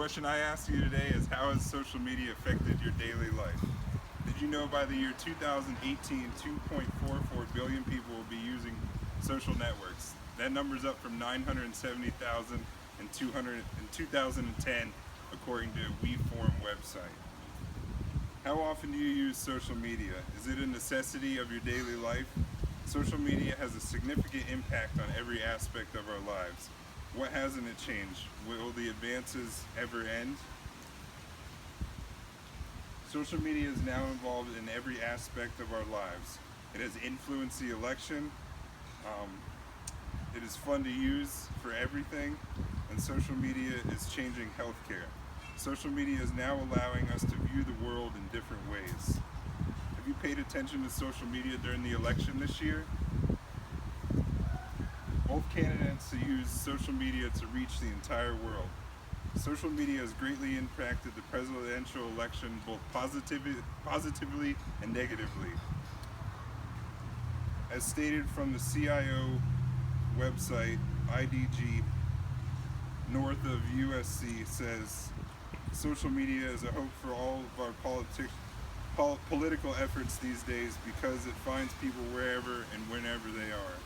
Question I asked you today is, how has social media affected your daily life? Did you know by the year 2018, 2.44 billion people will be using social networks? That number's up from 970,000 in 2010, according to WeForm website. How often do you use social media? Is it a necessity of your daily life? Social media has a significant impact on every aspect of our lives. What hasn't it changed? Will the advances ever end? Social media is now involved in every aspect of our lives. It has influenced the election. Um, it is fun to use for everything, and social media is changing healthcare. Social media is now allowing us to view the world in different ways. Have you paid attention to social media during the election this year? Both candidates use social media to reach the entire world. Social media has greatly impacted the presidential election both positively and negatively. As stated from the CIO website, IDG, north of USC, says, social media is a hope for all of our political efforts these days because it finds people wherever and whenever they are.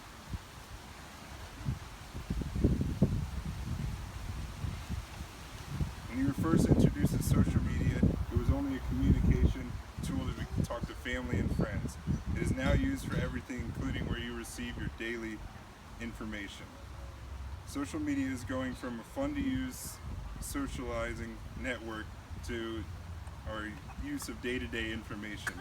When you were first introduced to social media, it was only a communication tool to talk to family and friends. It is now used for everything, including where you receive your daily information. Social media is going from a fun-to-use socializing network to our use of day-to-day information.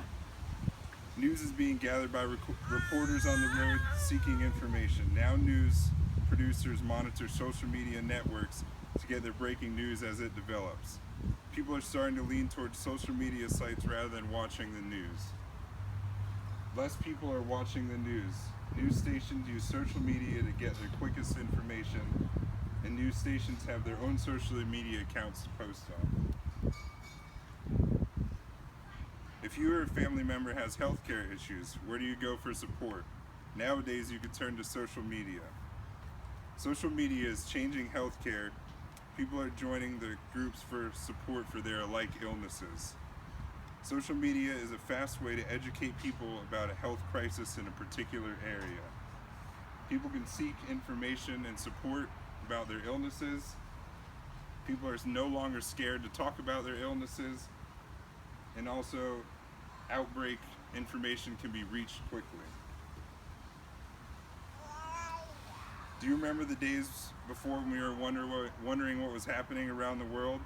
News is being gathered by reporters on the road seeking information. Now news producers monitor social media networks to get their breaking news as it develops. People are starting to lean towards social media sites rather than watching the news. Less people are watching the news. News stations use social media to get their quickest information, and news stations have their own social media accounts to post on. If you or a family member has healthcare issues, where do you go for support? Nowadays, you can turn to social media. Social media is changing healthcare. People are joining the groups for support for their like illnesses. Social media is a fast way to educate people about a health crisis in a particular area. People can seek information and support about their illnesses. People are no longer scared to talk about their illnesses, and also outbreak information can be reached quickly. Do you remember the days before when we were wondering what was happening around the world?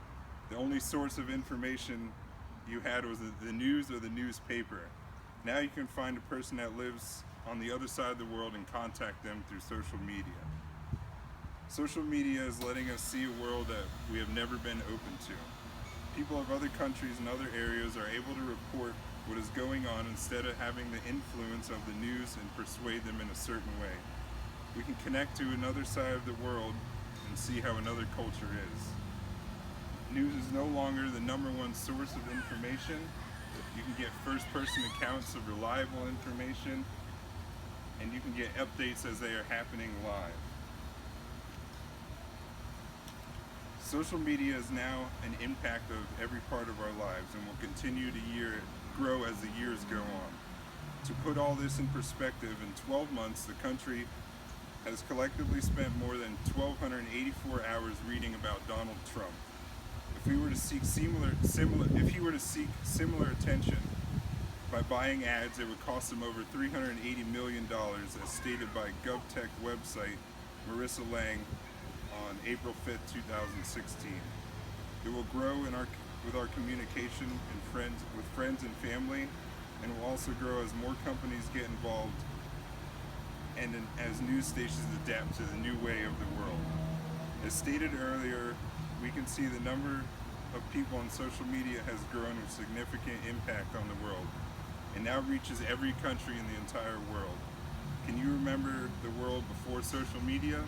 The only source of information you had was the news or the newspaper. Now you can find a person that lives on the other side of the world and contact them through social media. Social media is letting us see a world that we have never been open to. People of other countries and other areas are able to report what is going on instead of having the influence of the news and persuade them in a certain way. We can connect to another side of the world and see how another culture is. News is no longer the number one source of information. You can get first-person accounts of reliable information, and you can get updates as they are happening live. Social media is now an impact of every part of our lives and will continue to grow as the years go on. To put all this in perspective, in 12 months, the country has collectively spent more than 1,284 hours reading about Donald Trump. If he were to seek similar attention by buying ads, it would cost him over $380 million, as stated by GovTech website Marissa Lang on April 5th, 2016. It will grow with our communication with friends and family, and will also grow as more companies get involved and as news stations adapt to the new way of the world. As stated earlier, we can see the number of people on social media has grown with significant impact on the world, and now reaches every country in the entire world. Can you remember the world before social media?